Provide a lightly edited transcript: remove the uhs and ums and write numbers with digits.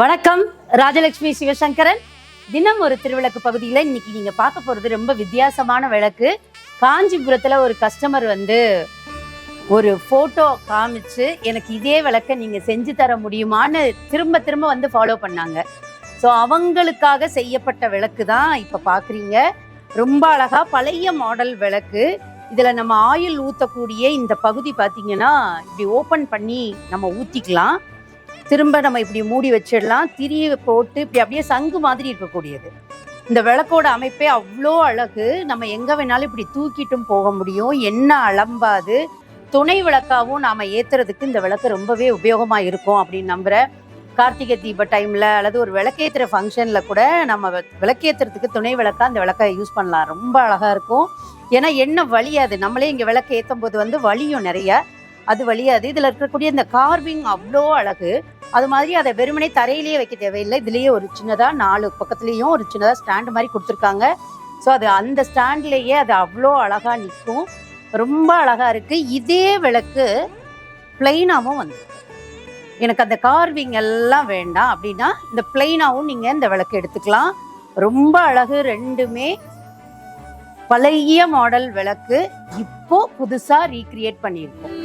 வணக்கம். ராஜலட்சுமி சிவசங்கரன். தினம் ஒரு திருவிளக்கு பகுதியில் இன்னைக்கு நீங்க பார்க்க போறது ரொம்ப வித்தியாசமான விளக்கு. காஞ்சிபுரத்துல ஒரு கஸ்டமர் ஒரு போட்டோ காமிச்சு எனக்கு இதே விளக்க நீங்க செஞ்சு தர முடியுமான்னு திரும்ப திரும்ப ஃபாலோ பண்ணாங்க. ஸோ அவங்களுக்காக செய்யப்பட்ட விளக்கு தான் இப்ப பாக்குறீங்க. ரொம்ப அழகா பழைய மாடல் விளக்கு. இதுல நம்ம ஆயில் ஊத்தக்கூடிய இந்த பகுதி பாத்தீங்கன்னா இப்படி ஓபன் பண்ணி நம்ம ஊத்திக்கலாம். திரும்ப நம்ம இப்படி மூடி வச்சிடலாம். திரியை போட்டு இப்படி அப்படியே சங்கு மாதிரி இருக்கக்கூடியது. இந்த விளக்கோட அமைப்பே அவ்வளோ அழகு. நம்ம எங்க வேணாலும் இப்படி தூக்கிட்டும் போக முடியும். என்ன அலம்பாது. துணை விளக்காவும் நாம ஏத்துறதுக்கு இந்த விளக்கு ரொம்பவே உபயோகமா இருக்கும் அப்படின்னு நம்புறேன். கார்த்திகை தீப டைம்ல அல்லது ஒரு விளக்கேத்துற ஃபங்க்ஷன்ல கூட நம்ம விளக்கேத்துறதுக்கு துணை விளக்கா இந்த விளக்கை யூஸ் பண்ணலாம். ரொம்ப அழகா இருக்கும். ஏன்னா எண்ணெய் வலியாது. நம்மளே இங்க விளக்கு ஏற்றும் போது வலியும் நிறைய, அது வலியாது. இதுல இருக்கக்கூடிய இந்த கார்விங் அவ்வளோ அழகு. அது மாதிரி அதை வெறுமனே தரையிலேயே வைக்க தேவையில்லை. இதுலேயே ஒரு சின்னதா 4 பக்கத்துலேயும் ஒரு சின்னதா ஸ்டாண்டு மாதிரி கொடுத்துருக்காங்க. ஸோ அது அந்த ஸ்டாண்ட்லேயே அது அவ்வளோ அழகா நிற்கும். ரொம்ப அழகா இருக்கு. இதே விளக்கு பிளைனாகவும் எனக்கு அந்த கார்விங் எல்லாம் வேண்டாம் அப்படின்னா இந்த பிளைனாகவும் நீங்க இந்த விளக்கு எடுத்துக்கலாம். ரொம்ப அழகு. ரெண்டுமே பழைய மாடல் விளக்கு இப்போ புதுசா ரீக்ரியேட் பண்ணியிருக்கோம்.